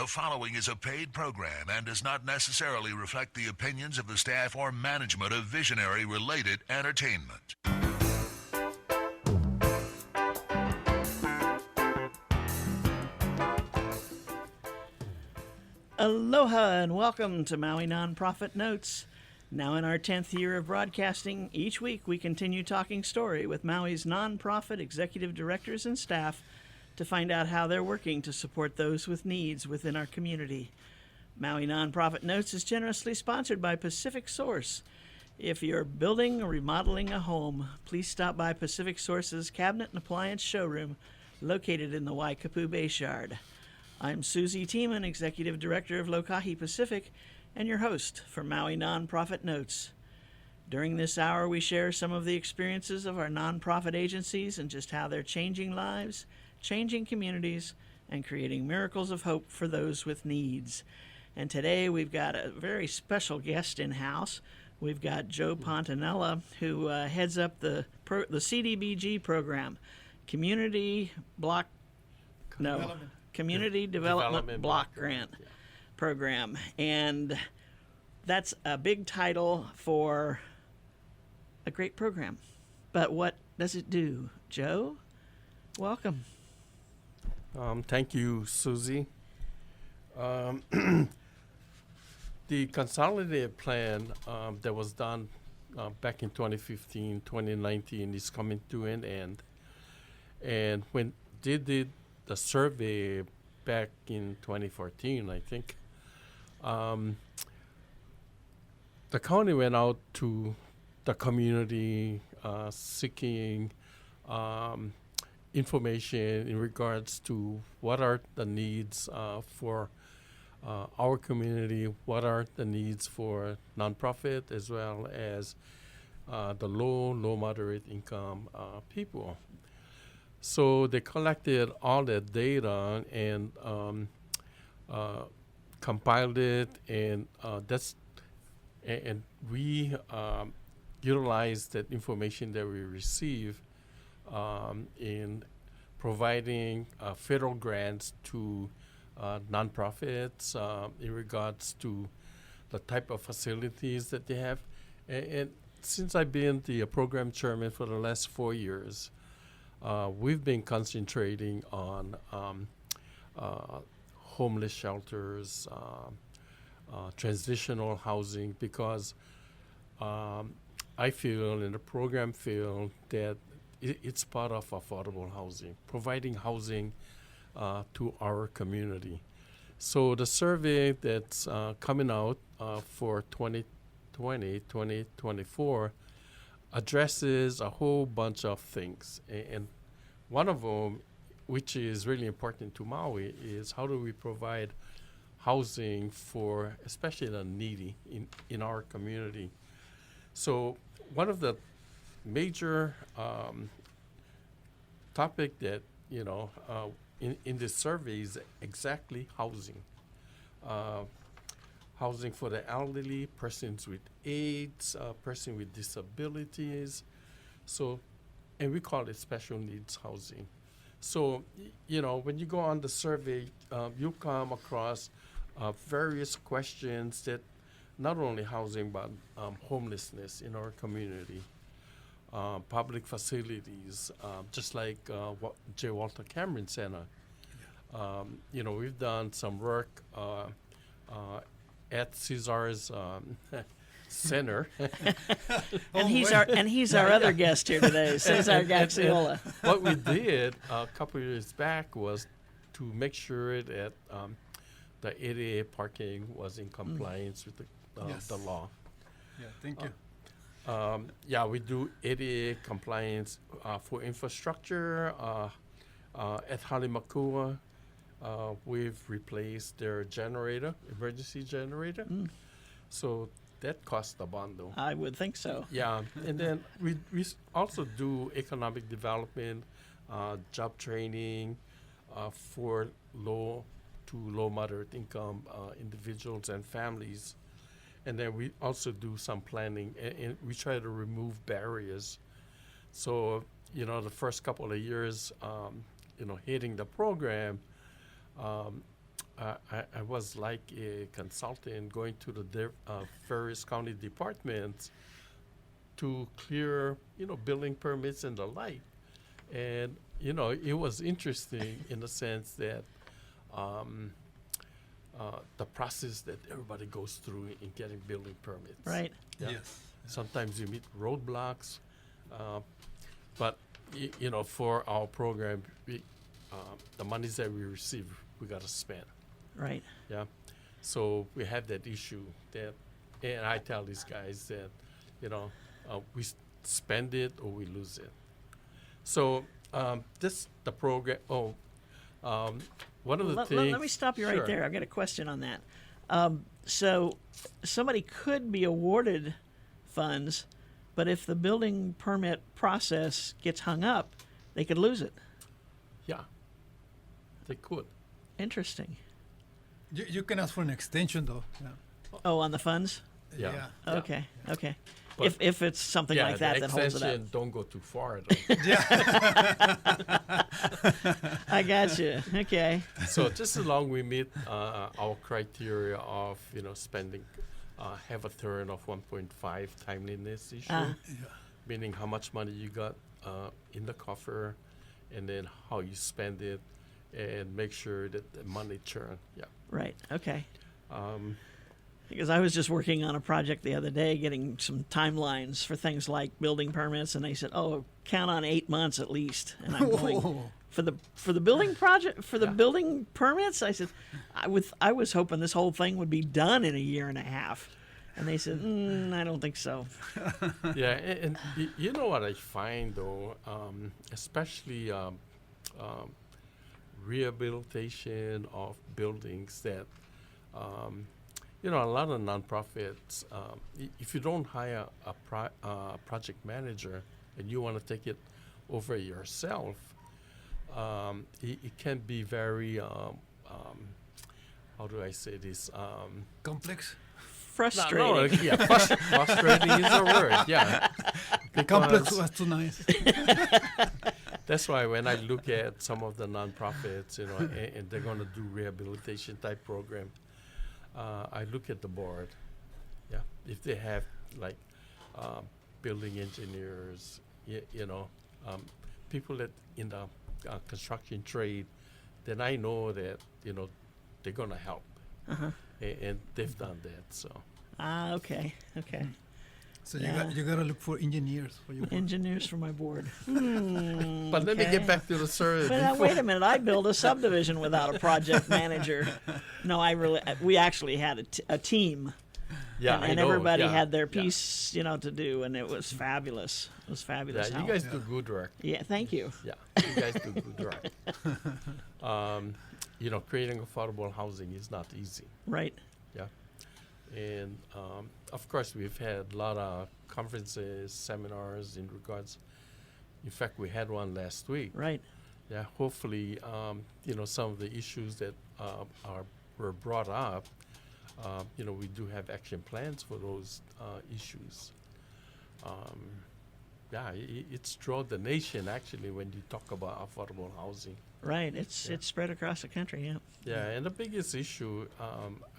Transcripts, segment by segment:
The following is a paid program and does not necessarily reflect the opinions of the staff or management of Visionary Related Entertainment. Aloha and welcome to Maui Nonprofit Notes. Now in our 10th year of broadcasting, each week we continue talking story with Maui's nonprofit executive directors and staff to find out how they're working to support those with needs within our community. Maui Nonprofit Notes is generously sponsored by Pacific Source. If you're building or remodeling a home, please stop by Pacific Source's Cabinet and Appliance Showroom located in the Waikapu Bayshard. I'm Susie Tiemann, Executive Director of Lokahi Pacific, and your host for Maui Nonprofit Notes. During this hour, we share some of the experiences of our nonprofit agencies and just how they're changing lives, changing communities, and creating miracles of hope for those with needs. And today we've got a very special guest in-house. We've got Joe Pontanella, who heads up the CDBG program, Community Development Block Grant Program. And that's a big title for a great program. But what does it do? Joe, welcome. Thank you, Susie. The consolidated plan that was done back in 2015, 2019 is coming to an end. And when they did the survey back in 2014, I think, the county went out to the community seeking information in regards to what are the needs for our community, what are the needs for nonprofit as well as the low, moderate income people. So they collected all that data and compiled it, and we utilized that information that we receive in providing federal grants to nonprofits in regards to the type of facilities that they have. And since I've been the program chairman for the last 4 years, we've been concentrating on homeless shelters, transitional housing, because I feel and the program feel that it's part of affordable housing, providing housing to our community. So the survey that's coming out for 2020, 2024 addresses a whole bunch of things. And one of them, which is really important to Maui, is how do we provide housing for especially the needy in our community. So one of the major topic that, in this survey is exactly housing. Housing for the elderly, persons with AIDS, person with disabilities. So, and we call it special needs housing. So, when you go on the survey, you come across various questions that not only housing, but homelessness in our community. Public facilities, just like J. Walter Cameron Center. We've done some work at Cesar's center. And he's our other guest here today, Cesar Gaxiola. What we did a couple of years back was to make sure that the ADA parking was in compliance with the law. Yeah, thank you. We do ADA compliance for infrastructure. At Halimakua, we've replaced their generator, emergency generator. So that cost a bundle. I would think so. Yeah, and then we also do economic development, job training for low to low moderate income individuals and families. And then we also do some planning, and we try to remove barriers. So, the first couple of years, hitting the program, I was like a consultant going to the various county departments to clear, building permits and the like. And, it was interesting in the sense that the process that everybody goes through in getting building permits. Right. Yeah. Yes. Sometimes you meet roadblocks, but for our program, the monies that we receive, we got to spend. Right. Yeah, so we have that issue and I tell these guys that, we spend it or we lose it. So the program. One of the things. Let me stop you right Sure. there. I've got a question on that. So somebody could be awarded funds, but if the building permit process gets hung up, they could lose it. Yeah, they could. Interesting. You can ask for an extension though. Yeah. Oh, on the funds? Yeah. Yeah. Okay. Okay. But- If it's something like that the that holds it up. extension don't go too far. Though. I got you. Okay. So just as long we meet our criteria of spending, have a turn of 1.5 timeliness issue, Ah. meaning how much money you got in the coffer, and then how you spend it, and make sure that the money churn. Yeah. Right. Okay. Um, Because I was just working on a project the other day, getting some timelines for things like building permits, and they said, "Oh, count on 8 months at least." And I'm going, Whoa. for the building project, for the Yeah. building permits. I said, I was hoping this whole thing would be done in a year and a half, and they said, I don't think so. yeah, and you know what I find though, especially rehabilitation of buildings that. A lot of nonprofits, if you don't hire a project manager and you want to take it over yourself, it can be very, how do I say this? Complex. Frustrating. Frustrating is a word, yeah. Complex Because was too nice. that's why when I look at some of the nonprofits, and they're going to do rehabilitation type program, I look at the board. Yeah, if they have like building engineers, people that in the construction trade, then I know that they're gonna help, and they've done that. So Okay. Okay. So Yeah. you gotta look for engineers for your work. Engineers for my board. but let me okay. get back to the survey. But before- wait a minute! I built a subdivision without a project manager. No, we actually had a team, Yeah, and I know, everybody yeah, had their yeah. piece, to do, and it was fabulous. It was fabulous. Yeah, how- you guys do good work. Yeah, thank you. Yeah, you guys do good work. Creating affordable housing is not easy. Right. Yeah, and of course we've had a lot of conferences, seminars in regards. In fact, we had one last week. Right. Yeah, hopefully, some of the issues that were brought up, we do have action plans for those issues. It's throughout the nation actually when you talk about affordable housing. Right. It's spread across the country. Yeah. Yeah, and the biggest issue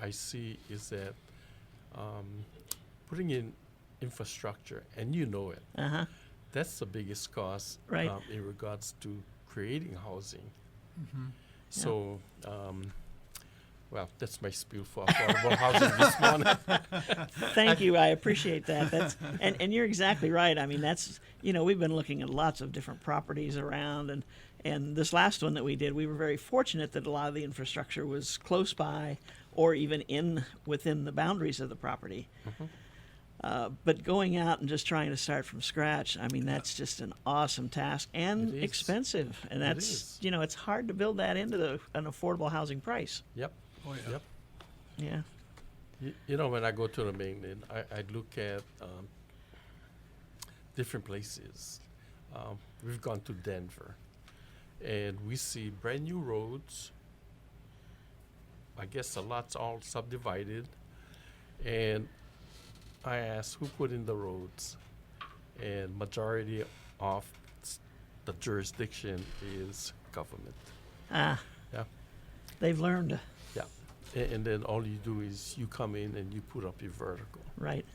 I see is that putting in infrastructure, and you know it, that's the biggest cost Right. in regards to creating housing. Mm-hmm. So, that's my spiel for affordable housing this morning. Thank you. I appreciate that. That's and you're exactly right. I mean, that's we've been looking at lots of different properties around, and this last one that we did, we were very fortunate that a lot of the infrastructure was close by or even within the boundaries of the property. But going out and just trying to start from scratch, I mean, that's just an awesome task and It is. expensive. And that's, is. it's hard to build that into an affordable housing price. Yep. Oh, yeah. Yep. Yeah. When I go to the mainland, I look at different places. We've gone to Denver, and we see brand new roads. I guess the lots all subdivided, and I asked who put in the roads, and majority of the jurisdiction is government. Ah, Yeah. they've learned. Yeah. and then all you do is you come in and you put up your vertical. Right.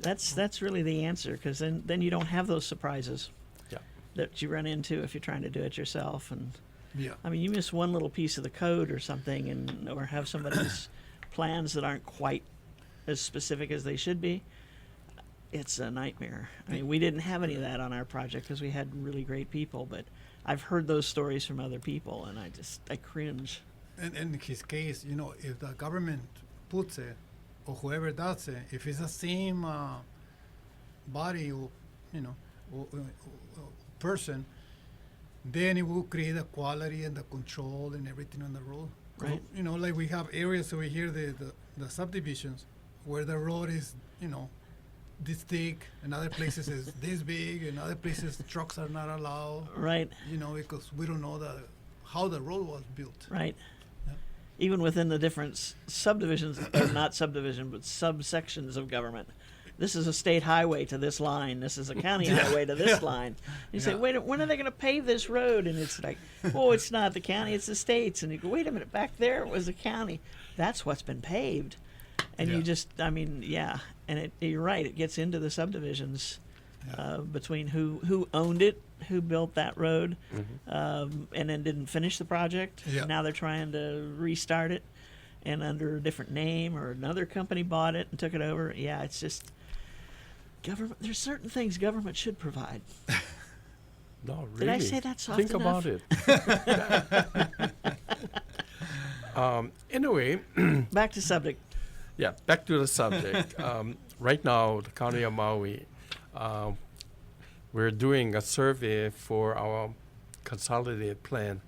That's really the answer, because then you don't have those surprises Yeah. that you run into if you're trying to do it yourself. And Yeah. I mean, you miss one little piece of the code or something, and or have somebody's plans that aren't quite as specific as they should be. It's a nightmare. I mean, we didn't have any of that on our project because we had really great people, but I've heard those stories from other people, and I cringe. And in his case, you know, if the government puts it, or whoever does it, if it's the same body or, you know, or person, then it will create the quality and the control and everything on the road. 'Cause, Right. you know, like we have areas over here, the subdivisions, where the road is, you know, this thick, and other places is this big, and other places trucks are not allowed, Right, you know, because we don't know how the road was built. right. Yeah. Even within the different subdivisions, or not subdivision, but subsections of government. This is a state highway to this line. This is a county highway to this line. You say, Yeah. wait, when are they going to pave this road? And it's like, oh, it's not the county, it's the states. And you go, wait a minute, back there it was the county. That's what's been paved. And you Yeah. just, I mean, yeah. And you're right, it gets into the subdivisions between who owned it, who built that road, and then didn't finish the project. Yeah. Now they're trying to restart it, and under a different name, or another company bought it and took it over. Yeah, it's just government. There's certain things government should provide. No, really. Did I say that soft Think enough? about it. Anyway, Back to subject. yeah, back to the subject. Right now, the County of Maui, we're doing a survey for our consolidated plan.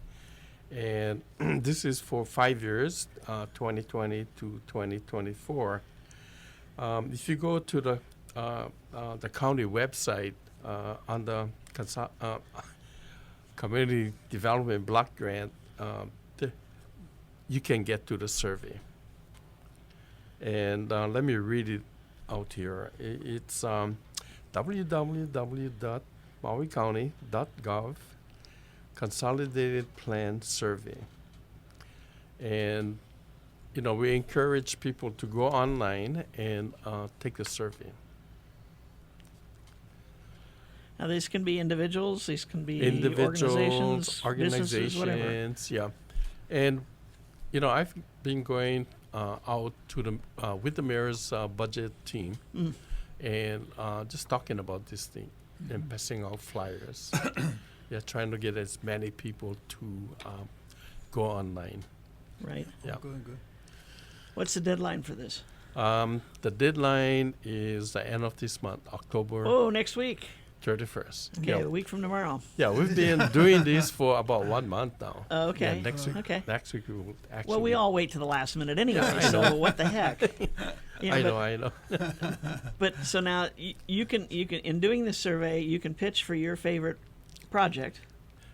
And this is for 5 years, 2020 to 2024. If you go to the county website on the community development block grant, you can get to the survey. And let me read it out here. It's www.mauicounty.gov Consolidated Plan Survey. And you know, we encourage people to go online and take the survey. Now, these can be individuals. These can be Individuals, businesses, whatever. organizations, yeah. And you know, I've been going out to the with the mayor's budget team, and just talking about this thing and passing out flyers. Yeah, trying to get as many people to go online. Right. Yeah. Good. What's the deadline for this? The deadline is the end of this month, October Oh, next week. 31st. Okay, Yeah. a week from tomorrow. Yeah, we've been doing this for about 1 month now. Oh, okay. Yeah, next week. Okay. Next week we will actually. Well, we all wait to the last minute anyway, I so know. what the heck? Yeah, I but, know. But so now you can in doing this survey, you can pitch for your favorite project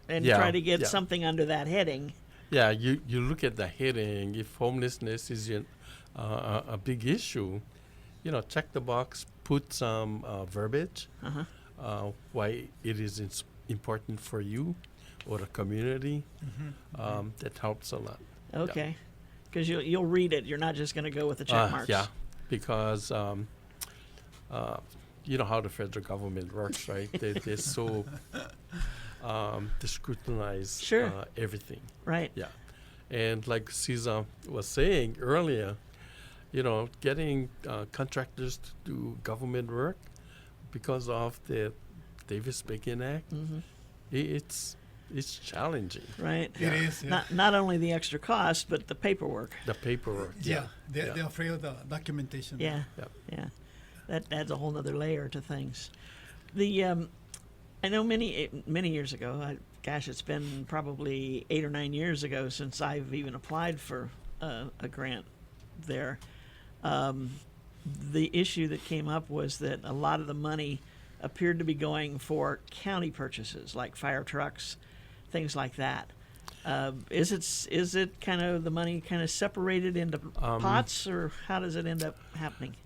and Yeah, try to get yeah. something under that heading. Yeah, you look at the heading. If homelessness is a big issue, you know, check the box, put some verbiage, why it is important for you or the community. That helps a lot. Okay. Because you'll read it. You're not just going to go with the check marks. Yeah, because you know how the federal government works, right? They're so they scrutinize Sure. everything. Right. Yeah, and like Caesar was saying earlier, you know, getting contractors to do government work because of the Davis-Bacon Act, it's challenging. Right. It is. Yeah. Not only the extra cost, but the paperwork. The paperwork. Yeah. They're afraid of the documentation. Yeah. Yep. Yeah. That adds a whole nother layer to things. The I know many years ago. Gosh, it's been probably 8 or 9 years ago since I've even applied for a grant there. The issue that came up was that a lot of the money appeared to be going for county purchases, like fire trucks, things like that. Is it kind of the money kind of separated into pots, or how does it end up happening?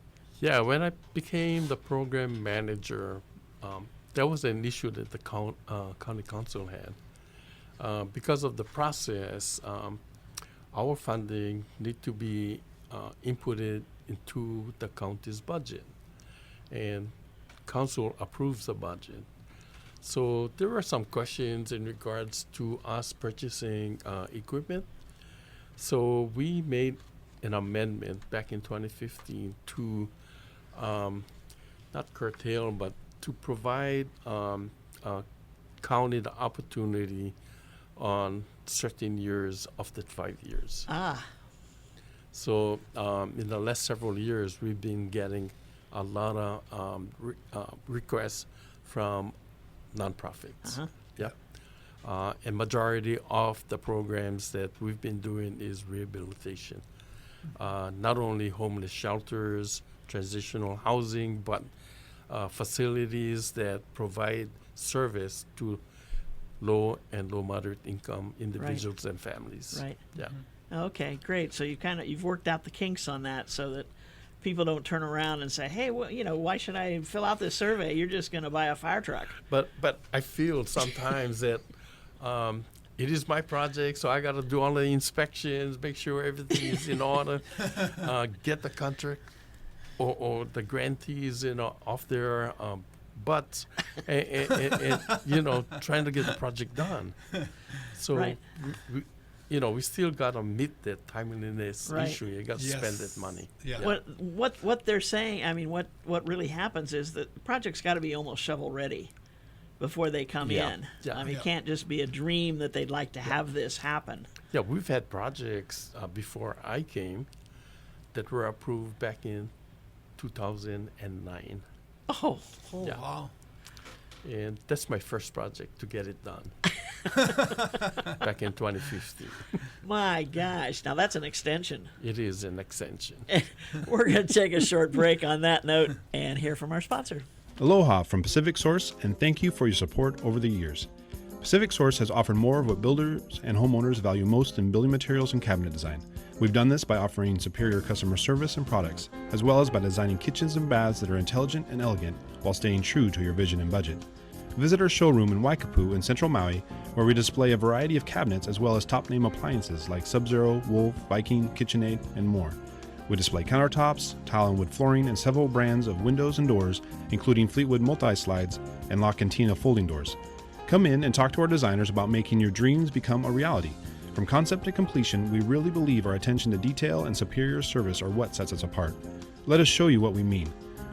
Yeah, when I became the program manager, that was an issue that the county council had. Because of the process, our funding need to be inputted into the county's budget, and council approves the budget. So there were some questions in regards to us purchasing equipment. So we made an amendment back in 2015 to not curtail, but to provide county the opportunity on certain years of the 5 years. Ah, So in the last several years, we've been getting a lot of requests from nonprofits. uh-huh. Yeah. And majority of the programs that we've been doing is rehabilitation. Not only homeless shelters, transitional housing, but facilities that provide service to low and low moderate income individuals and families. Right. Yeah. Okay, great. So you've worked out the kinks on that so that people don't turn around and say, "Hey, well, why should I fill out this survey? You're just going to buy a fire truck." But I feel sometimes that it is my project, so I got to do all the inspections, make sure everything is in order, get the contract or the grantees off their butts, and trying to get the project done. So Right. we still got to meet that timeliness Right. issue. You got to spend that money. Yeah. What they're saying, I mean, what really happens is that the project's got to be almost shovel ready before they come Yeah. in. Yeah. I mean, Yeah. it can't just be a dream that they'd like to have this happen. Yeah, we've had projects before I came that were approved back in 2009. Oh, Oh, Yeah. wow. And that's my first project to get it done back in 2015. my gosh. Now that's an extension. It is an extension. We're going to take a short break on that note and hear from our sponsor. Aloha from Pacific Source, and thank you for your support over the years. Pacific Source has offered more of what builders and homeowners value most in building materials and cabinet design. We've done this by offering superior customer service and products, as well as by designing kitchens and baths that are intelligent and elegant while staying true to your vision and budget. Visit our showroom in Waikapu in Central Maui, where we display a variety of cabinets as well as top-name appliances like Sub-Zero, Wolf, Viking, KitchenAid, and more. We display countertops, tile and wood flooring, and several brands of windows and doors, including Fleetwood multi-slides and La Cantina folding doors. Come in and talk to our designers about making your dreams become a reality. From concept to completion, we really believe our attention to detail and superior service are what sets us apart. Let us show you what we mean.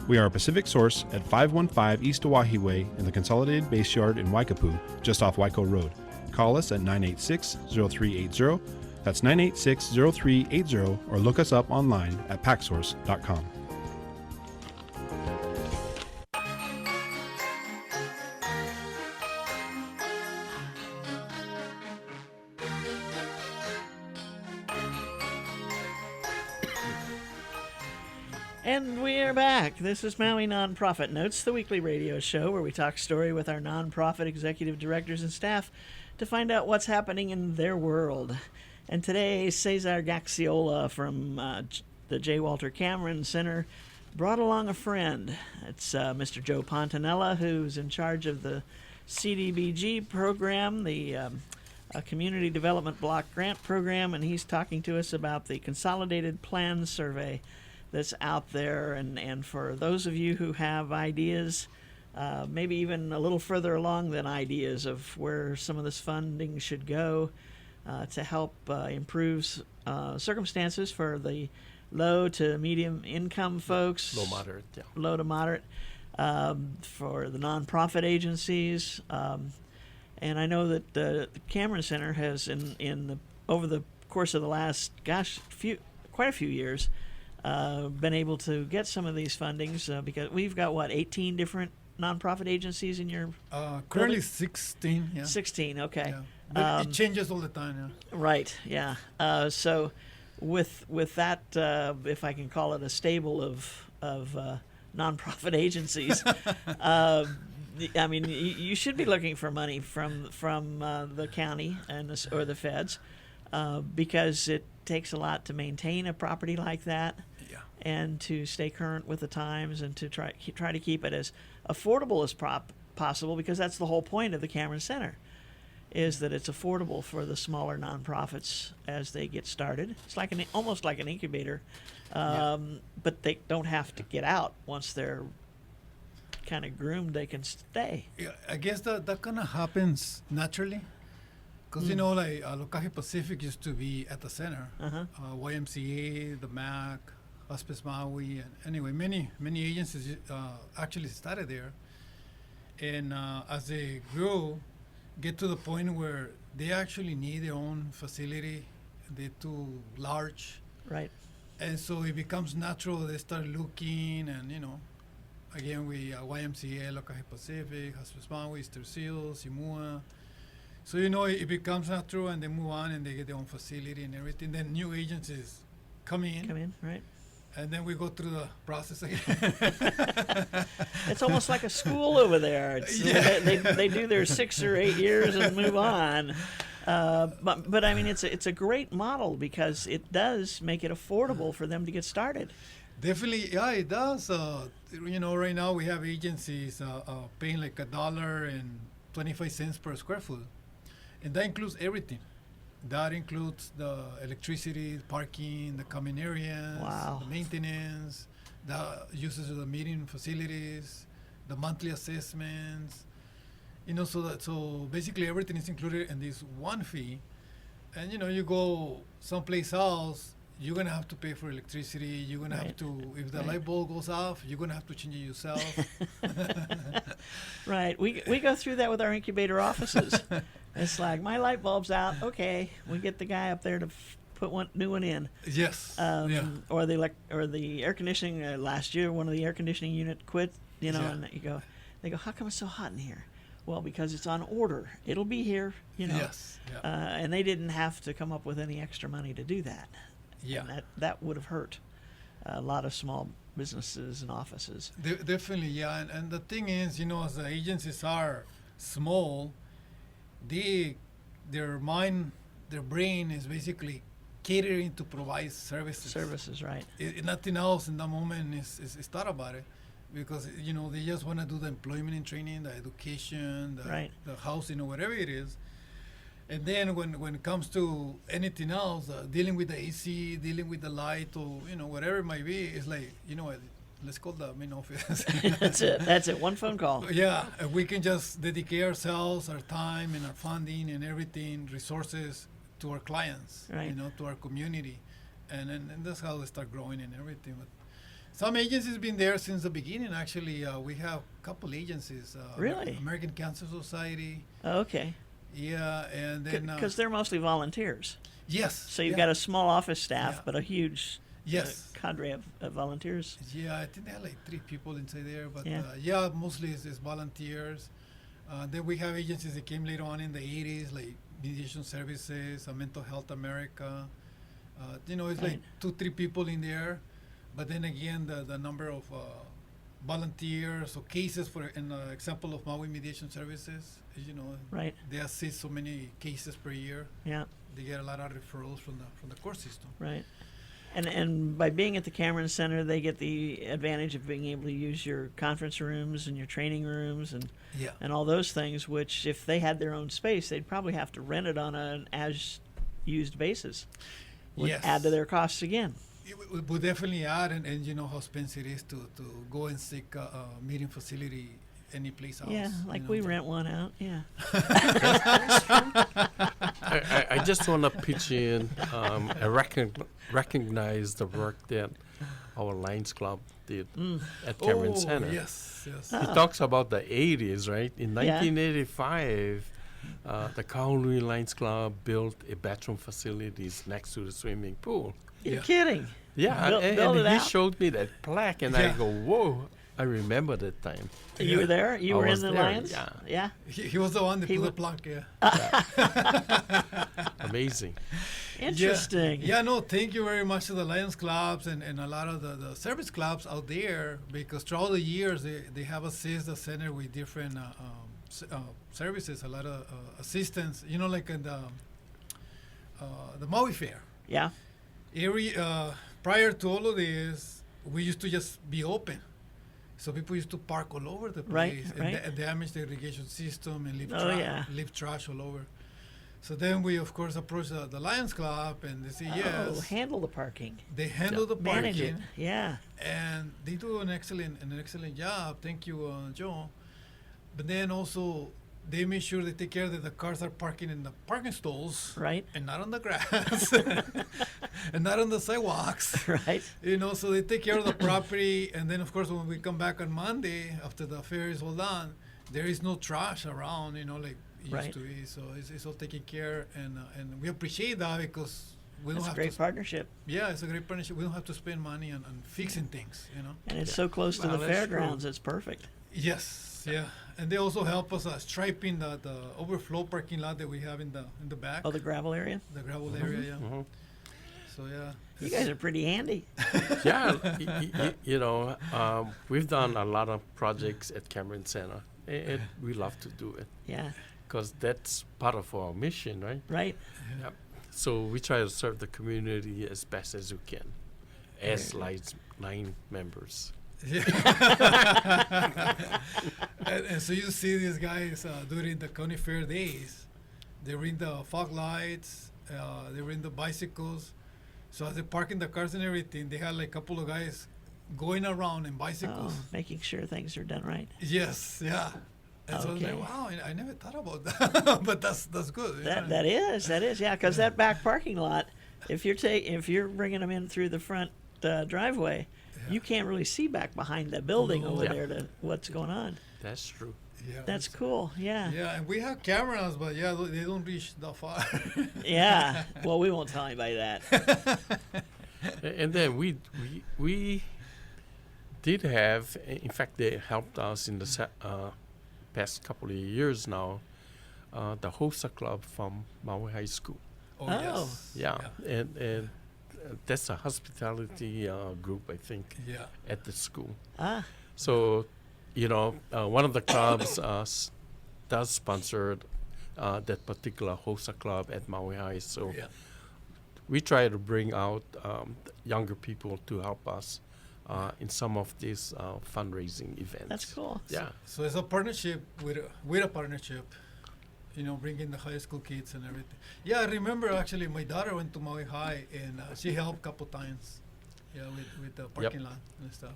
We are a Pacific Source at 515 East Oahe Way in the Consolidated Base Yard in Waikapu, just off Waiko Road. Call us at 986-0380. That's 986-0380, or look us up online at packsource.com. And we're back. This is Maui Nonprofit Notes, the weekly radio show where we talk story with our nonprofit executive directors and staff to find out what's happening in their world. And today, Cesar Gaxiola from the J. Walter Cameron Center brought along a friend. It's Mr. Joe Pontanella, who's in charge of the CDBG program, the Community Development Block Grant Program, and he's talking to us about the Consolidated Plan Survey that's out there. And for those of you who have ideas, maybe even a little further along than ideas of where some of this funding should go to help improve circumstances for the low to medium income folks, Low moderate, yeah. low to moderate, for the nonprofit agencies. And I know that the Cameron Center has, over the course of the last, quite a few years, been able to get some of these fundings because we've got 18 different nonprofit agencies in your Currently building? 16. Yeah. 16. Okay, Yeah. But it changes all the time. Yeah. right, yeah. So with that, if I can call it a stable of nonprofit agencies, I mean, you should be looking for money from the county or the feds because it takes a lot to maintain a property like that. Yeah. And to stay current with the times and to try to keep it as affordable as possible, because that's the whole point of the Cameron Center. is that it's affordable for the smaller nonprofits as they get started. It's like almost like an incubator, but they don't have to get out once they're kind of groomed. They can stay. Yeah, I guess that kind of happens naturally. Because, you know, like Locaje Pacific used to be at the center. YMCA, the MAC, Hospice Maui, and anyway, many agencies actually started there. And as they grew, get to the point where they actually need their own facility. They're too large. Right. And so it becomes natural. They start looking, and, you know, again, we YMCA, Locaje Pacific, Hospice Maui, Tercil, Simua. So, you know, it becomes natural, and they move on, and they get their own facility and everything. Then new agencies come in, Right. and then we go through the process again. It's almost like a school over there. It's, they do their 6 or 8 years and move on. But I mean, it's a great model because it does make it affordable for them to get started. Definitely, yeah, it does. You know, right now we have agencies paying like $1.25 per square foot, and that includes everything. That includes the electricity, parking, the common areas, Wow. the maintenance, the uses of the meeting facilities, the monthly assessments. You know, so basically everything is included in this one fee. And, you know, you go someplace else, you're going to have to pay for electricity. You're going to have to, if the light bulb goes off, you're going to have to change it yourself. Right. We go through that with our incubator offices. It's like, my light bulb's out. Okay, we get the guy up there to put one new one in. Yes. Or the air conditioning. Last year, one of the air conditioning unit quit. You know, and they go, how come it's so hot in here? Well, because it's on order. It'll be here. You know. Yes. Yeah. And they didn't have to come up with any extra money to do that. Yeah. And that would have hurt a lot of small businesses and offices. Definitely, yeah. And the thing is, you know, as the agencies are small, their brain is basically catering to provide services. Services, right. Nothing else in that moment is thought about it. Because, you know, they just want to do the employment and training, the education, the housing, or whatever it is. And then when it comes to anything else, dealing with the AC, dealing with the light, or, you know, whatever it might be, it's like, you know, let's call the main office. That's it. One phone call. Yeah, we can just dedicate ourselves, our time, and our funding and everything, resources to our clients, you know, to our community. And that's how they start growing and everything. But some agencies been there since the beginning, actually. We have a couple agencies. Really? American Cancer Society. Oh, okay. Yeah, and then... Because they're mostly volunteers. Yes. So you've got a small office staff, but a huge cadre of volunteers. Yeah, I think they have like 3 people inside there. But yeah, mostly it's volunteers. Then we have agencies that came later on in the 80s, like Mediation Services, Mental Health America. You know, it's like 2-3 people in there. But then again, the number of volunteers or cases, for an example of Maui Mediation Services, you know, they assist so many cases per year. Yeah, they get a lot of referrals from the court system. Right, and by being at the Cameron Center, they get the advantage of being able to use your conference rooms and your training rooms and all those things. Which, if they had their own space, they'd probably have to rent it on an as used basis. Would add to their costs again. It would definitely add, and you know how expensive it is to go and seek a meeting facility any place else. Yeah, like we rent one out. Yeah. I just want to pitch in. I recognize the work that our Lions Club did at Cameron Center. Yes. It talks about the 80s, right? In 1985, the Kaului Lions Club built a bathroom facilities next to the swimming pool. You're kidding. Yeah, build and it he out. showed me that plaque, and I go, whoa, I remember that time. You were there? You were in the Lions? Yeah. He was the one that put the plaque, Amazing. Interesting. Yeah, no, thank you very much to the Lions Clubs and a lot of the service clubs out there, because throughout the years, they have assisted the center with different services, a lot of assistance, you know, like in the Maui Fair. Yeah. Prior to all of this, we used to just be open. So people used to park all over the place and damage the irrigation system and leave trash all over. So then we, of course, approach the Lions Club, and they say Oh, yes. handle the parking. They handle the Manage it. parking, Yeah. and they do an excellent job. Thank you, Joe. But then also, they make sure they take care that the cars are parking in the parking stalls, Right. and not on the grass, and not on the sidewalks. Right. So they take care of the property, and then of course when we come back on Monday after the fair is all done, there is no trash around, like it Right. used to be. So it's all taken care, and we appreciate that because we That's don't a have great to. partnership. Yeah, it's a great partnership. We don't have to spend money on fixing things. And it's so close to Well, the that's fairgrounds, it's perfect. Yes, yeah, and they also help us striping the overflow parking lot that we have in the back, Oh, the gravel area? the gravel area. Yeah. Mhm. So yeah. You guys are pretty handy. Yeah, we've done a lot of projects at Cameron Center, and we love to do it Yeah. because that's part of our mission, right? Right. Yep. So we try to serve the community as best as we can, as line members. Yeah. and so you see these guys during the county fair days. They ring the fog lights. They ring the bicycles. So as they're parking the cars and everything, they had like a couple of guys going around in bicycles. Oh, making sure things are done right. Yes, yeah. And so I was Okay. like, wow, I never thought about that. But that's good. That is, yeah, because that back parking lot, if you're bringing them in through the front driveway, you can't really see back behind the building over Yeah. there to what's going on. That's true. Yeah, That's cool. Yeah. Yeah, and we have cameras, but yeah, they don't reach that far. Yeah. Well, we won't tell anybody that. And then we did have, in fact, they helped us in the past couple of years now, the HOSA club from Maui High School. Oh, Oh. yes. Yeah, and that's a hospitality group, I think, Yeah. at the school. Ah, So, one of the clubs does sponsor that particular HOSA club at Maui High. So Yeah. we try to bring out younger people to help us in some of these fundraising events. that's cool. Yeah. So it's a partnership with a partnership, bringing the high school kids and everything. Yeah, I remember actually my daughter went to Maui High and she helped a couple times. Yeah, with the parking lot and stuff.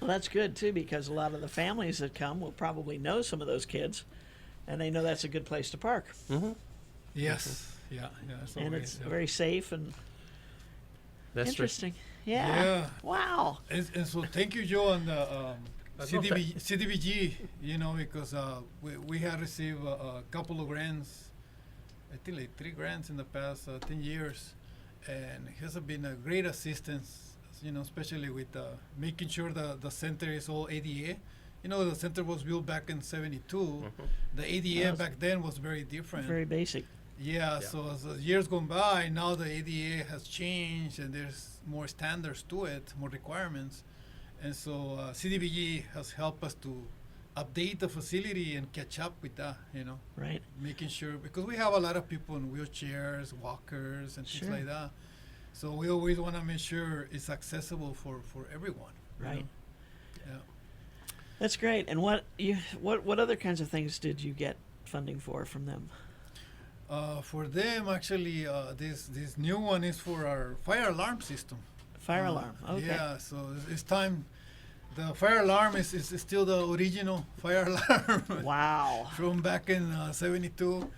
Well, that's good too, because a lot of the families that come will probably know some of those kids, and they know that's a good place to park, Mm-hmm. Yes. Yeah. It's and always, it's yeah. very safe and That's right. interesting. Yeah. Yeah. Wow. And so thank you, Joe, and no, CDBG, because we had received a couple of grants, I think like 3 grants in the past 10 years, and it has been a great assistance, especially with making sure the center is all ADA. The center was built back in '72. The ADA Yes. back then was very different. Very basic. Yeah, Yeah. so as the years gone by, now the ADA has changed and there's more standards to it, more requirements. And so CDBG has helped us to update the facility and catch up with that, Right. making sure, because we have a lot of people in wheelchairs, walkers, and Sure. things like that. So we always want to make sure it's accessible for everyone. Right. Yeah. That's great. And what other kinds of things did you get funding from them? For them, actually, this new one is for our fire alarm system. Fire alarm. Okay. Yeah, so it's time. The fire alarm is still the original fire alarm Wow. from back in '72,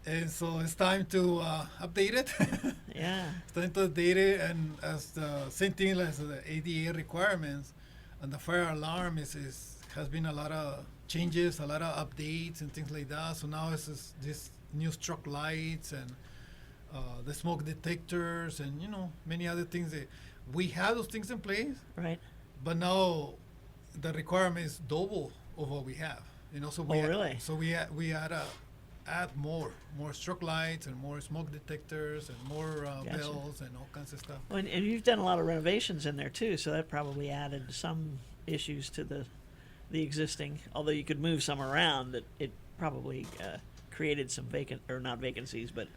and so it's time to update it. Yeah. It's time to update it, and as the same thing as the ADA requirements, and the fire alarm has been a lot of changes, a lot of updates and things like that. So now it's this new struck lights and the smoke detectors and many other things that we have those things in place. Right. But now the requirement is double of what we have. So we really? So we had to add more stroke lights and more smoke detectors and more Gotcha. bells and all kinds of stuff. Well, and you've done a lot of renovations in there too, so that probably added some issues to the existing. Although you could move some around, it probably created some not vacancies, but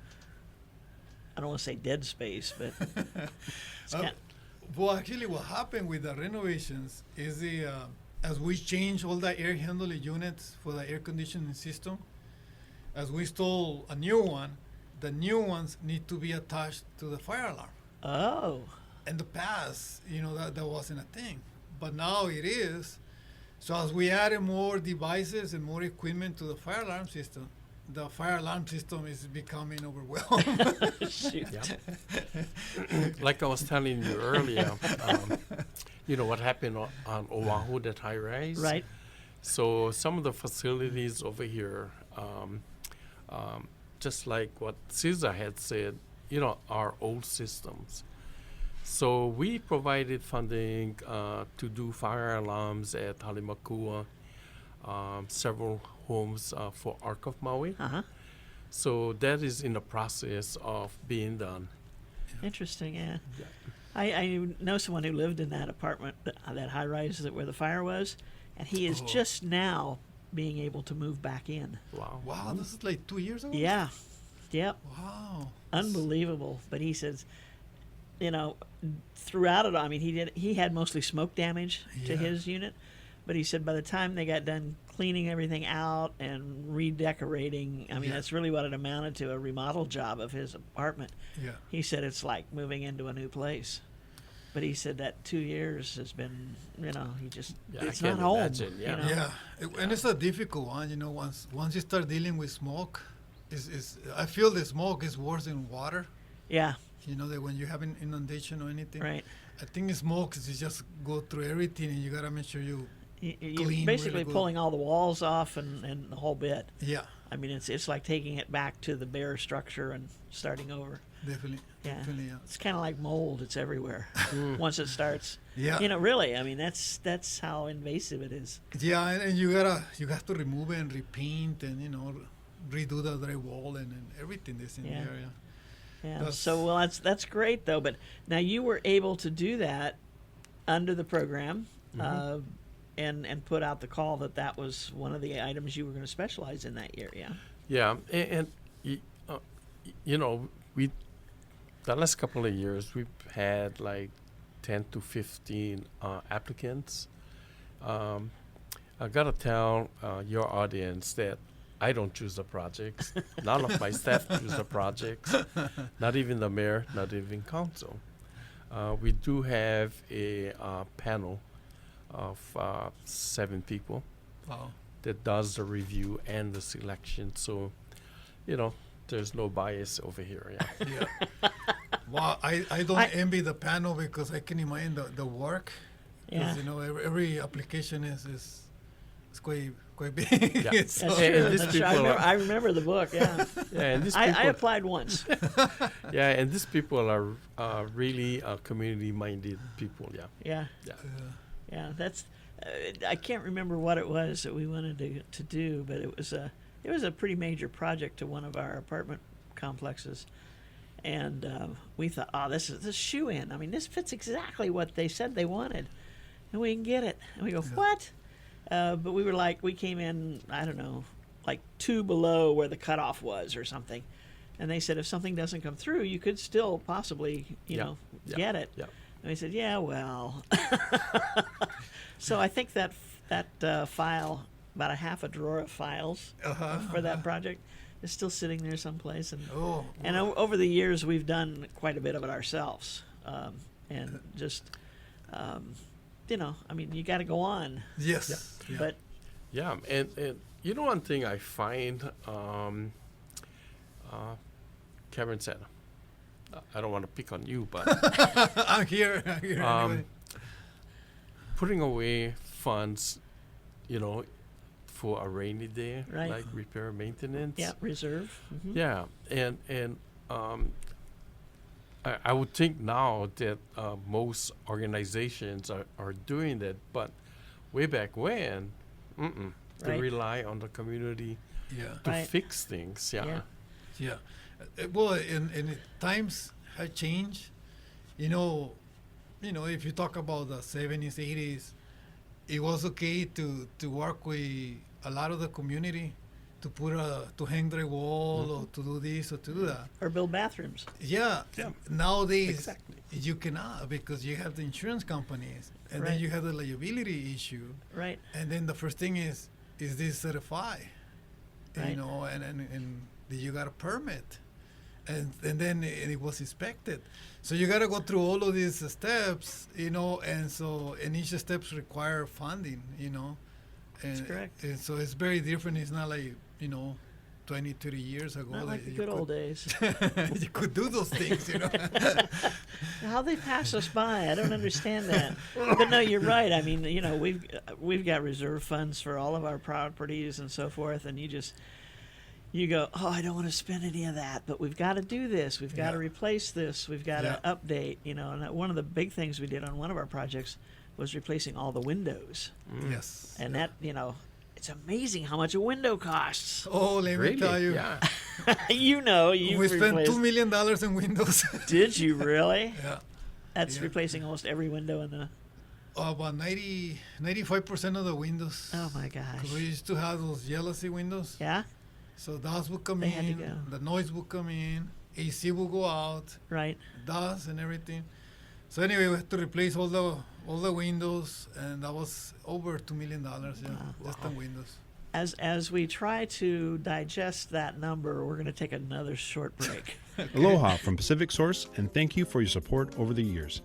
I don't want to say dead space, but it's Well, actually, what happened with the renovations is as we change all the air handling units for the air conditioning system, as we install a new one, the new ones need to be attached to the fire alarm. Oh, In the past, that wasn't a thing, but now it is. So as we added more devices and more equipment to the fire alarm system, the fire alarm system is becoming overwhelmed. shoot. Like I was telling you earlier, what happened on Oahu, that high rise? Right. So some of the facilities over here, just like what Caesar had said, are old systems. So we provided funding to do fire alarms at Halimakua, several homes for Arc of Maui. Uh huh. So that is in the process of being done. Interesting. Yeah. Yeah. I know someone who lived in that apartment, that high rise where the fire was, and he is just now being able to move back in. Wow. Wow, this is like 2 years ago? Yeah. Yep. Wow. Unbelievable. But he says, throughout it, I mean, he had mostly smoke damage to Yeah. his unit, but he said by the time they got done cleaning everything out and redecorating, I mean, Yeah. that's really what it amounted to, a remodel job of his apartment. Yeah. He said it's like moving into a new place. But he said that 2 years has been, he just, Yeah, I it's not can't home. imagine, yeah. Yeah, and it's a difficult one. Once you start dealing with smoke, I feel the smoke is worse than water. Yeah, That when you have an inundation or anything, right. I think smoke is you just go through everything, and you gotta make sure you. You're Clean, basically really good. pulling all the walls off and the whole bit. Yeah, I mean, it's like taking it back to the bare structure and starting over. definitely. Yeah. Definitely. Yeah. It's kind of like mold. It's everywhere once it starts. Yeah. Really. I mean, that's how invasive it is. Yeah, and you have to remove it and repaint and redo the drywall and everything that's in Yeah. there. Yeah. Yeah. That's- So well, that's great though. But now you were able to do that under the program, and put out the call that was one of the items you were going to specialize in that year. Yeah. Yeah, and we the last couple of years we've had like 10 to 15 applicants. I gotta tell your audience that I don't choose the projects. None of my staff choose the projects. Not even the mayor. Not even council. We do have a panel of 7 people Wow. that does the review and the selection. So, there's no bias over here. Yeah. Yeah. Wow, I don't envy the panel because I can imagine the work. Yeah. Because every application is quite big. Yeah. So- That's And true. these That's people true. are- I remember the book. Yeah. Yeah, and these I people, applied once. and these people are really community-minded people. Yeah. Yeah. Yeah. Yeah, that's. I can't remember what it was that we wanted to do, but it was a pretty major project to one of our apartment complexes, and we thought, this is shoe in. I mean, this fits exactly what they said they wanted, and we can get it. And we go, what? But we came in, I don't know, like 2 below where the cutoff was or something, and they said if something doesn't come through, you could still possibly, get it. Yeah. And we said, yeah, well. So I think that file, about a half a drawer of files for that project, is still sitting there someplace. And Oh. and over the years, we've done quite a bit of it ourselves. And just, I mean, you got to go on. Yes. Yeah. But Yeah, and one thing I find, Karen said, I don't want to pick on you, but I'm here. Anyway. putting away funds, for a rainy day, Right. like repair and maintenance. yeah, reserve. Mhm. Yeah, and I would think now that most organizations are doing that, but way back when, they Right. rely on the community Yeah. to Right. fix things. Yeah. Yeah. Yeah. Well, and times have changed. If you talk about the 70s, 80s, it was okay to work with a lot of the community to hang drywall or to do this or to do that. Or build bathrooms. Yeah. Yeah. Nowadays, Exactly. you cannot because you have the insurance companies and Right. then you have the liability issue. Right. And then the first thing is this certified? Right. You know, and you got a permit, and then it was inspected. So you got to go through all of these steps, you know, and each steps require funding, you know. That's And, correct. and so it's very different. It's not like, you know, 20, 30 years ago. Not like that the you good could- old days. you could do those things, you know. How they pass us by, I don't understand that. But no, you're right. I mean, you know, we've got reserve funds for all of our properties and so forth, and you go, oh, I don't want to spend any of that, but we've got to do this. We've got to Yeah. replace this. We've got to update. You know, and one of the big things we did on one of our projects was replacing all the windows, Yes. and that, you know, it's amazing how much a window costs. Oh, let me tell you. Yeah. You know, you We spent replaced. $2 million in windows. Did you really? Yeah. That's Yeah. replacing almost every window in the. About 95% of the windows. Oh my gosh. 'Cause we used to have those jealousy windows. Yeah. So dust would come They had to in, go. the noise would come in, AC would go out, Right. dust and everything. So anyway, we had to replace all the windows, and that was over $2 million, just on windows. As we try to digest that number, we're going to take another short break. Aloha from Pacific Source, and thank you for your support over the years.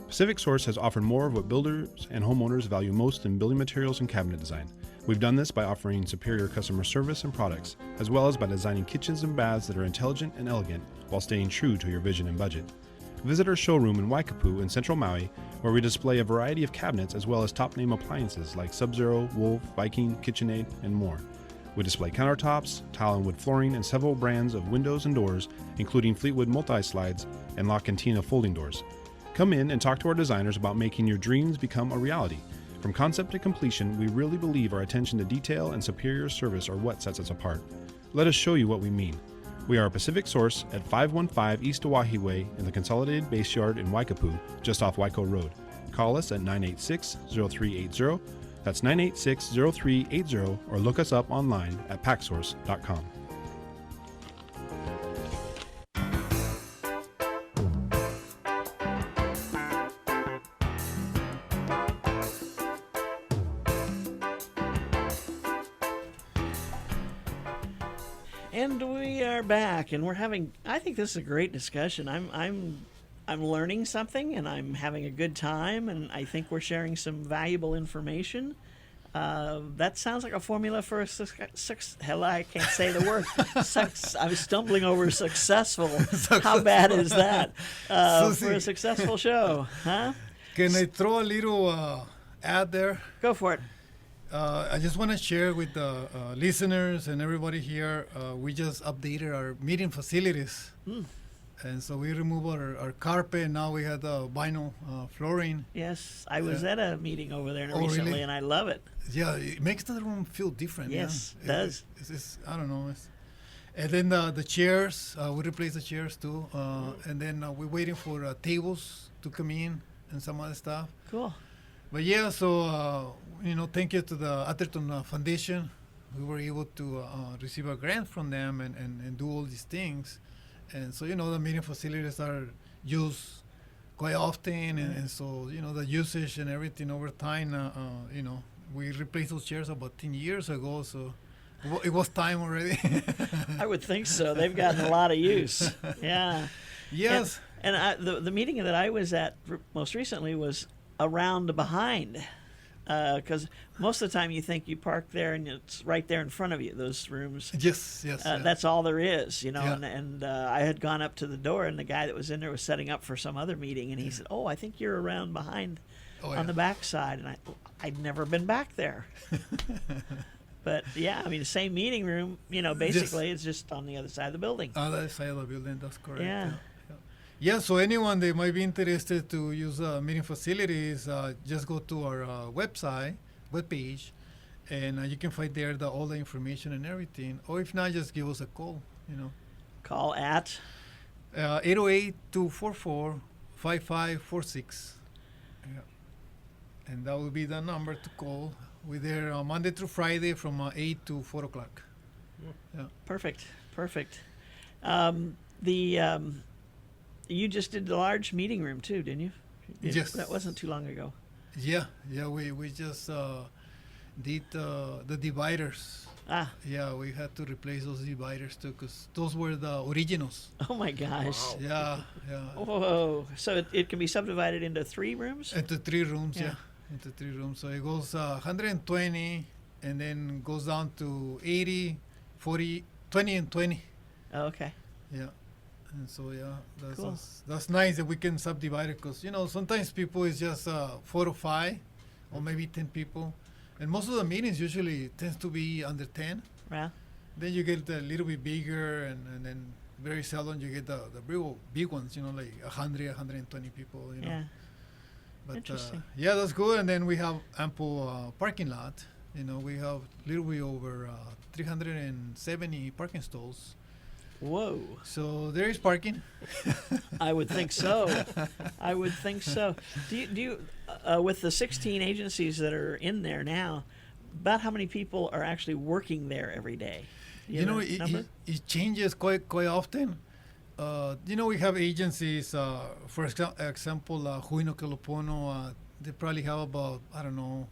Pacific Source has offered more of what builders and homeowners value most in building materials and cabinet design. We've done this by offering superior customer service and products, as well as by designing kitchens and baths that are intelligent and elegant while staying true to your vision and budget. Visit our showroom in Waikapu in Central Maui, where we display a variety of cabinets as well as top-name appliances like Sub-Zero, Wolf, Viking, KitchenAid, and more. We display countertops, tile and wood flooring, and several brands of windows and doors, including Fleetwood multi-slides and La Cantina folding doors. Come in and talk to our designers about making your dreams become a reality. From concept to completion, we really believe our attention to detail and superior service are what sets us apart. Let us show you what we mean. We are a Pacific Source at 515 East Oahe Way in the Consolidated Base Yard in Waikapu, just off Waiko Road. Call us at 986-0380. That's 986-0380, or look us up online at packsource.com. And we are back, and we're having. I think this is a great discussion. I'm learning something, and I'm having a good time, and I think we're sharing some valuable information. That sounds like a formula for a hell, I can't say the word. I was stumbling over successful. How bad is that for a successful show? Huh? Can I throw a little ad there? Go for it. I just want to share with the listeners and everybody here, we just updated our meeting facilities. And so we removed our carpet. Now we have the vinyl flooring. Yes, I was at a meeting over there Oh, recently, really? and I love it. Yeah, it makes the room feel different. Yes, yeah? it does. It's I don't know. And then the chairs, we replaced the chairs too. And then we're waiting for tables to come in and some other stuff. Cool. But yeah, so, thank you to the Atherton Foundation. We were able to receive a grant from them and do all these things. And so, the meeting facilities are used quite often. And so, the usage and everything over time, we replaced those chairs about 10 years ago. So it was time already. I would think so. They've gotten a lot of use. Yeah. Yes. And the meeting that I was at most recently was around behind, because most of the time you think you park there and it's right there in front of you, those rooms. Yes. Yeah. That's all there is, Yeah. and I had gone up to the door, and the guy that was in there was setting up for some other meeting, and he said, "Oh, I think you're around behind on the back side," and I'd never been back there. But yeah, I mean, the same meeting room, basically it's just on the other side of the building. Other side of the building, that's correct. Yeah. Yeah, so anyone that might be interested to use meeting facilities, just go to our webpage, and you can find there all the information and everything. Or if not, just give us a call, Call at 808-244-5546. Yeah. And that will be the number to call. We're there Monday through Friday from 8 to 4 o'clock. Yeah. Perfect. You just did the large meeting room too, didn't you? Yes. That wasn't too long ago. Yeah, we just did the dividers. Ah, Yeah, we had to replace those dividers too, because those were the originals. oh my gosh. Wow. Yeah, yeah. Whoa. So it can be subdivided into 3 rooms? Into 3 rooms, Yeah. yeah. Into 3 rooms. So it goes 120 and then goes down to 80, 40, 20 and 20. Oh, okay. Yeah. And so, yeah, Cool. that's nice that we can subdivide it because, sometimes people is just 4 to 5 or maybe 10 people. And most of the meetings usually tends to be under 10. Well, Then you get a little bit bigger and then very seldom you get the real big ones, like 100, 120 people, yeah. But Interesting. yeah, that's good. And then we have ample parking lot. We have a little bit over 370 parking stalls. Whoa. So there is parking. I would think so. I would think so. Do you with the 16 agencies that are in there now, about how many people are actually working there every day? Do you have a number? It changes quite often. We have agencies, for example, Huino Kelopono, they probably have about, I don't know,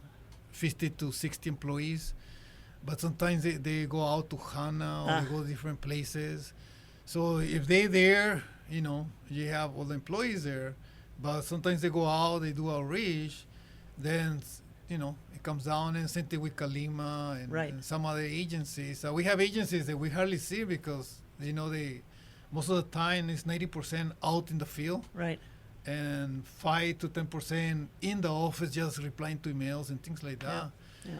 50 to 60 employees. But sometimes they go out to Hana or they go to different places. So if they're there, you have all the employees there. But sometimes they go out, they do outreach. Then, it comes down, and same thing with Kalima and some other agencies. We have agencies that we hardly see because, they most of the time it's 90% out in the field. Right. And 5 to 10% in the office just replying to emails and things like that. Yeah.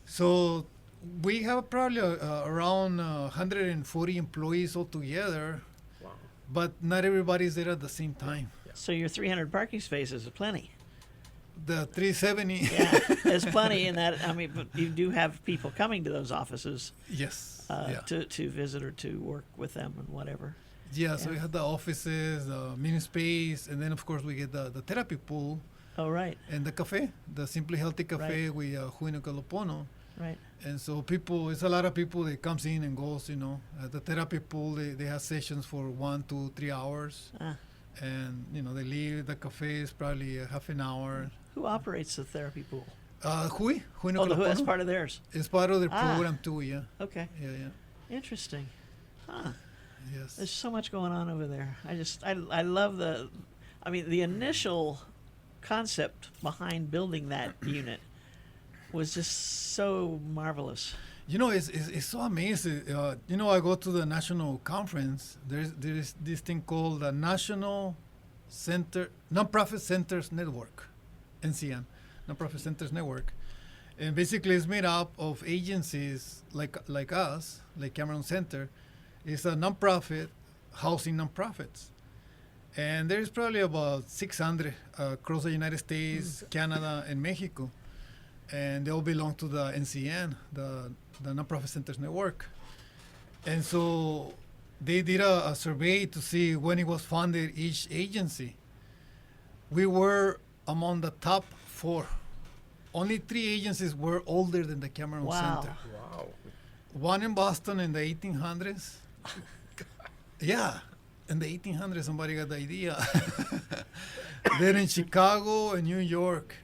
So we have probably around 140 employees altogether, Wow. but not everybody's there at the same time. So your 300 parking spaces is plenty. The 370, Yeah, it's plenty in that. I mean, but you do have people coming to those offices yes, yeah. to visit or to work with them and whatever. Yeah, so Yeah. we have the offices, the meeting space, and then of course we get the therapy pool Oh, right, and the cafe, the Simply Healthy Cafe Right. with Huino Kelopono. right. And so it's a lot of people that comes in and goes, At the therapy pool, they have sessions for 1 to 3 hours. Ah. And, they leave. The cafe is probably a half an hour. Who operates the therapy pool? Huino Oh, that's Kelopono. part of theirs. It's part of their Ah. program too, yeah. Okay, Yeah. interesting. Huh. Yes. There's so much going on over there. I love the initial concept behind building that unit was just so marvelous. It's so amazing. I go to the national conference. There's this thing called the National Nonprofit Centers Network, NCN, Nonprofit Centers Network, and basically it's made up of agencies like us, like Cameron Center. It's a nonprofit housing nonprofits, and there's probably about 600 across the United States, Canada, and Mexico. And they all belong to the NCN, the Nonprofit Centers Network. And so they did a survey to see when it was funded, each agency. We were among the top 4. Only 3 agencies were older than the Cameron Wow. Center. Wow. One in Boston in the 1800s. Yeah, in the 1800s, somebody got the idea. Then in Chicago and New York,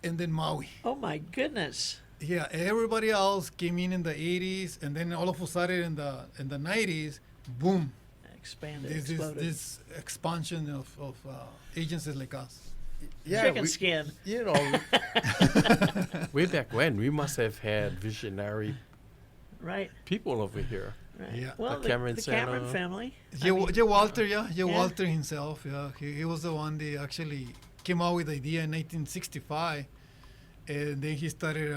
and then Maui. Oh my goodness. Yeah, everybody else came in the 80s, and then all of a sudden in the 90s, boom, Expanded, this exploded. this expansion of agencies like us. Chicken skin. Way back when, we must have had visionary Right. people over here. Right. Yeah. Well, The Cameron the Cameron Center. family. Jay Walter, Jay Yeah. Walter himself, he was the one that actually came out with the idea in 1965, and then he started,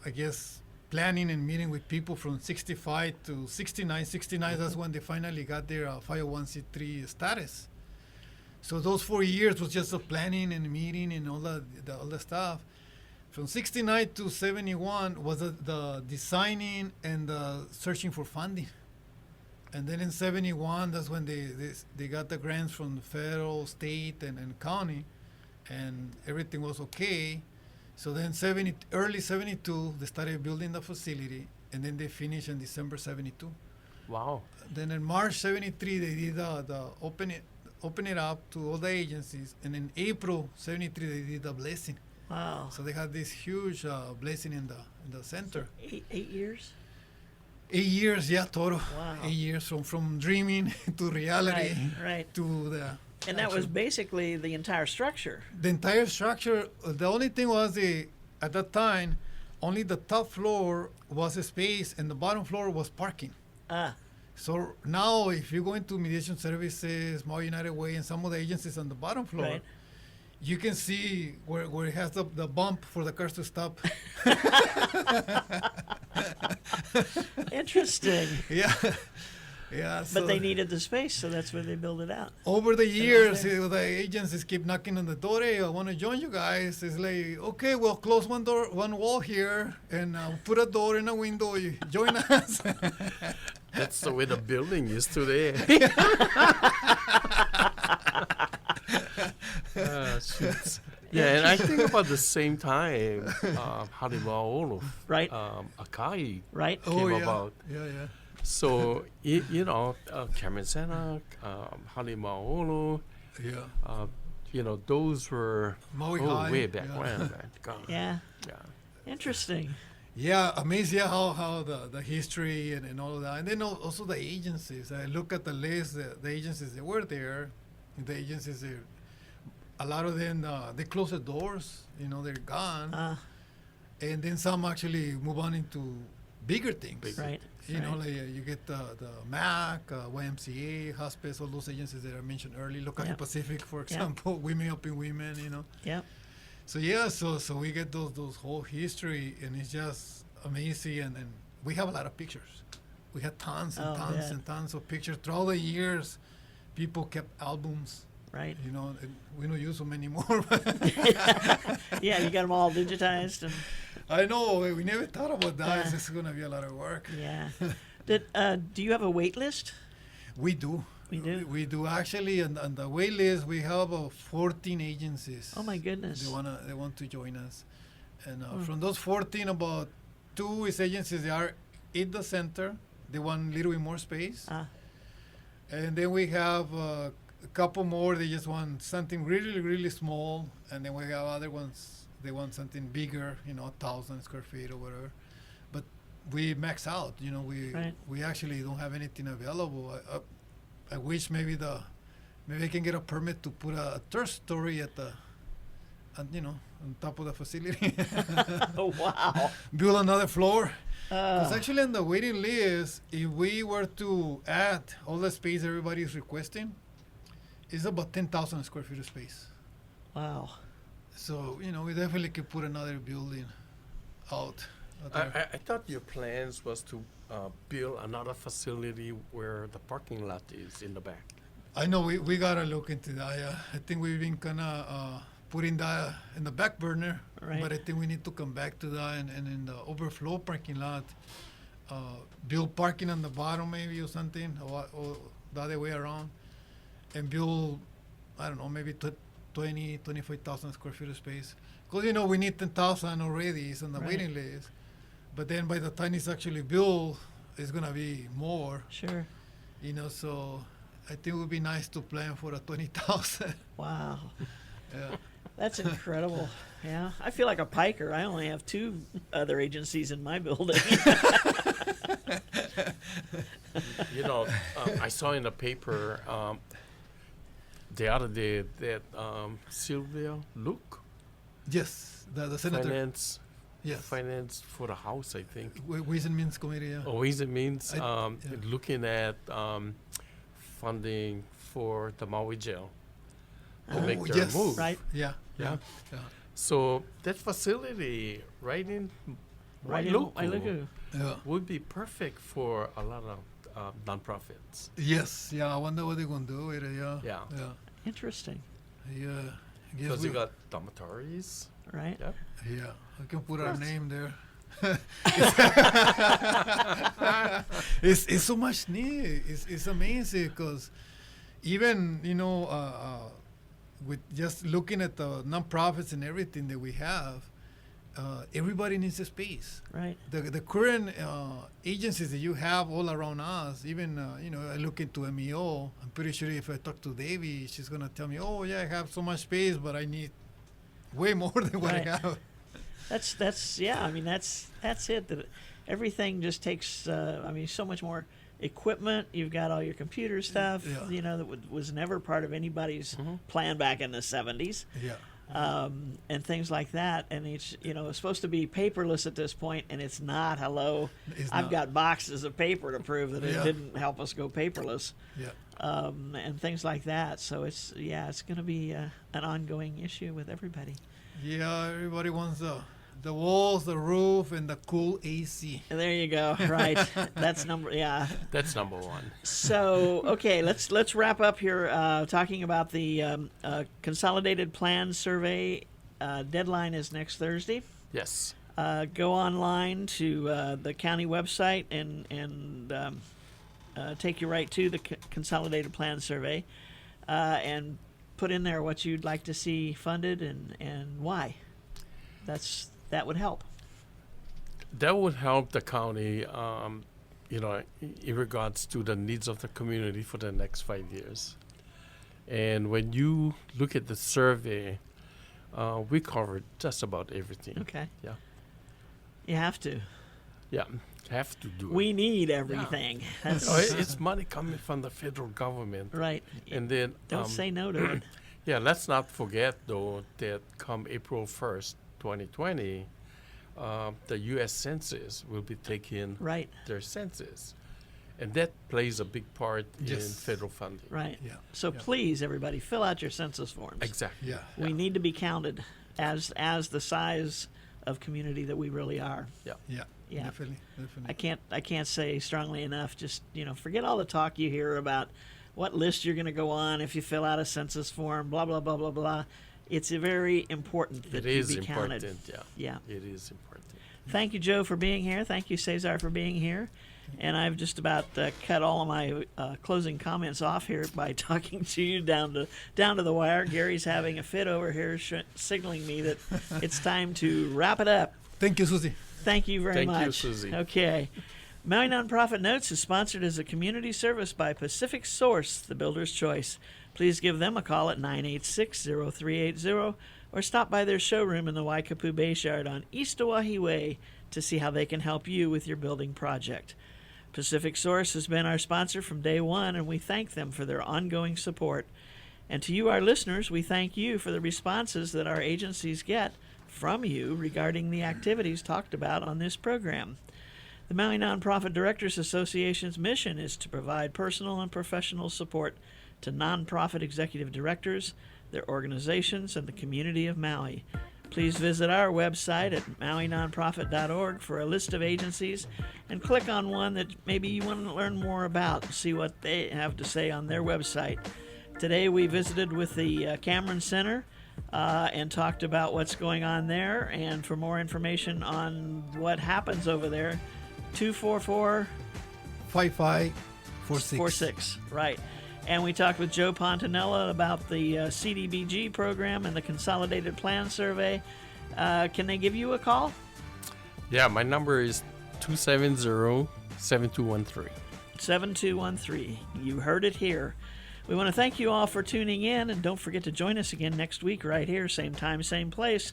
I guess, planning and meeting with people from 65 to 69. 69, that's when they finally got their 501c3 status. So those 4 years was just the planning and meeting and all the stuff. From 69 to 71 was the designing and the searching for funding. And then in 71, that's when they got the grants from the federal, state, and county, and everything was okay. So then early 72, they started building the facility, and then they finished in December 72. Wow. Then in March 73, they did the open it up to all the agencies, and in April 73, they did the blessing. Wow. So they had this huge blessing in the center. 8 years. 8 years, yeah, total. Wow. 8 years from dreaming to reality Right. to the. And that was actual- basically the entire structure. the entire structure. The only thing was at that time, only the top floor was a space and the bottom floor was parking. Ah, So now, if you go into mediation services, Maui United Way, and some of the agencies on the bottom floor, right. you can see where it has the bump for the cars to stop. Interesting. Yeah, yeah. But they needed the space, so that's where they built it out. Over the years, there. the agencies keep knocking on the door. Hey, I want to join you guys. It's like, okay, we'll close one door, one wall here, and put a door and a window. You join us. That's the way the building is today. Shoots. Yeah, and I think about the same time, Halima'olo, Right. Akai Right. came about. Yeah, yeah. So, Cameron Sena, Halima'olo, Yeah. those were Maui High, way back yeah. when, man. God. Yeah. Yeah. Interesting. Yeah, amazing how the history and all of that. And then also the agencies. I look at the list, the agencies that were there, the agencies, a lot of them, they close the doors, they're gone. And then some actually move on into bigger things. Right. Like you get the MAC, YMCA, hospice, all those agencies that I mentioned earlier. Look at Yep. Pacific, for example, Women Helping Women, Yep. So yeah, so we get those whole history, and it's just amazing, and we have a lot of pictures. We had tons and tons and tons of pictures throughout the years. People kept albums, Right. and we don't use them anymore. Yeah, you got them all digitized and I know we never thought about that. It's gonna be a lot of work. yeah. Do you have a wait list? We do. We do? We do actually, on the wait list we have 14 agencies. Oh my goodness. They want to join us, and from those 14, about 2 is agencies that are in the center. They want a little bit more space, and then we have a couple more. They just want something really, really small, and then we have other ones. They want something bigger, 1,000 square feet or whatever. But we max out. We actually don't have anything available. I wish maybe I can get a permit to put a third story on top of the facility. Oh wow. Build another floor. Because actually on the waiting list, if we were to add all the space everybody is requesting, it's about 10,000 square feet of space. Wow. So, we definitely could put another building out there. I thought your plans was to build another facility where the parking lot is in the back. I know we gotta look into that. Yeah. I think we've been kinda putting that in the back burner, Right. but I think we need to come back to that and in the overflow parking lot, build parking on the bottom maybe or something, or the other way around, and build, I don't know, maybe 25,000 square feet of space. Because we need 10,000 already. It's on the Right. waiting list, but then by the time it's actually built, it's gonna be more. Sure. So I think it would be nice to plan for a 20,000. Wow. Yeah. That's incredible. Yeah. I feel like a piker. I only have 2 other agencies in my building. I saw in the paper the other day that Sylvia Luke, Yes, the senator. finance Yes. finance for the house, I think. Ways and Means Committee. Yeah. Ways and Means Yeah. looking at funding for the Maui jail to make their yes. move. Right. Yeah. Yeah. Yeah. So that facility right in Right in Wailuku Wailuku. Yeah. would be perfect for a lot of nonprofits. Yes. Yeah. I wonder what they're gonna do with it. Yeah. Yeah. Yeah. Interesting. Yeah. I guess Because you we- got dormitories. Right? Yep. Yeah. I can put our name there. It's so much need. It's amazing because even with just looking at the nonprofits and everything that we have, everybody needs a space. Right. The current agencies that you have all around us, even I look into MEO. I'm pretty sure if I talk to Davy, she's gonna tell me, "Oh yeah, I have so much space, but I need way more than what Right. I have." That's yeah. I mean that's it. That everything just takes, so much more equipment. You've got all your computer stuff, Yeah. that was never part of anybody's plan back in the 70s. Yeah. And things like that. And it's, it's supposed to be paperless at this point, and it's not. Hello. It's I've not. got boxes of paper to prove that it Yeah. didn't help us go paperless. Yeah. And things like that. So it's going to be an ongoing issue with everybody. Yeah, everybody wants the walls, the roof, and the cool AC. And there you go. Right. That's number one. So, okay, let's wrap up here talking about the Consolidated Plan Survey. Deadline is next Thursday. Yes. Go online to the county website and take you right to the Consolidated Plan Survey and put in there what you'd like to see funded and why. That would help. That would help the county, in regards to the needs of the community for the next 5 years. And when you look at the survey, we covered just about everything. Okay. Yeah. You have to. Yeah. Have to do it. We need everything. That's It's money coming from the federal government. right. And then Don't say no to it. yeah, let's not forget though that come April 1st, 2020, the U.S. Census will be taking Right. their census, and that plays a big part in Yes. federal funding. Right. Yeah. So Yeah. please, everybody, fill out your census forms. Exactly. Yeah. We need to be counted as the size of community that we really are. Yeah. Yeah. Yeah. Definitely. I can't say strongly enough. Just forget all the talk you hear about what list you're going to go on if you fill out a census form. Blah blah blah blah blah. It's very important that It is you be counted. important. Yeah. Yeah. It is important. Thank you, Joe, for being here. Thank you, Cesar, for being here. And I've just about cut all of my closing comments off here by talking to you down to the wire. Gary's having a fit over here, signaling me that it's time to wrap it up. Thank you, Susie. Thank you very much. Thank you, Susie. Okay. Maui Nonprofit Notes is sponsored as a community service by Pacific Source, the builder's choice. Please give them a call at 986-0380 or stop by their showroom in the Waikapu Bayshard on East Oahe Way to see how they can help you with your building project. Pacific Source has been our sponsor from day one, and we thank them for their ongoing support. And to you, our listeners, we thank you for the responses that our agencies get from you regarding the activities talked about on this program. The Maui Nonprofit Directors Association's mission is to provide personal and professional support to nonprofit executive directors, their organizations, and the community of Maui. Please visit our website at mauinonprofit.org for a list of agencies and click on one that maybe you want to learn more about and see what they have to say on their website. Today we visited with the Cameron Center and talked about what's going on there. And for more information on what happens over there, 244 5546. Right. And we talked with Joe Pontanella about the CDBG program and the Consolidated Plan Survey. Can they give you a call? Yeah, my number is 270-7213. 7213. You heard it here. We want to thank you all for tuning in, and don't forget to join us again next week right here, same time, same place,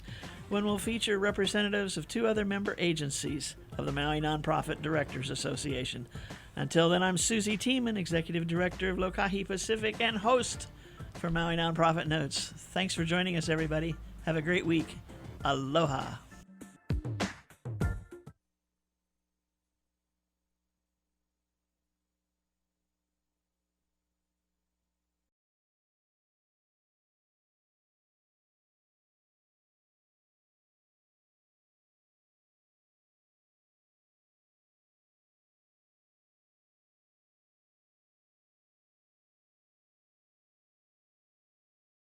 when we'll feature representatives of two other member agencies of the Maui Nonprofit Directors Association. Until then, I'm Susie Tiemann, Executive Director of Lokahi Pacific and host for Maui Nonprofit Notes. Thanks for joining us, everybody. Have a great week. Aloha.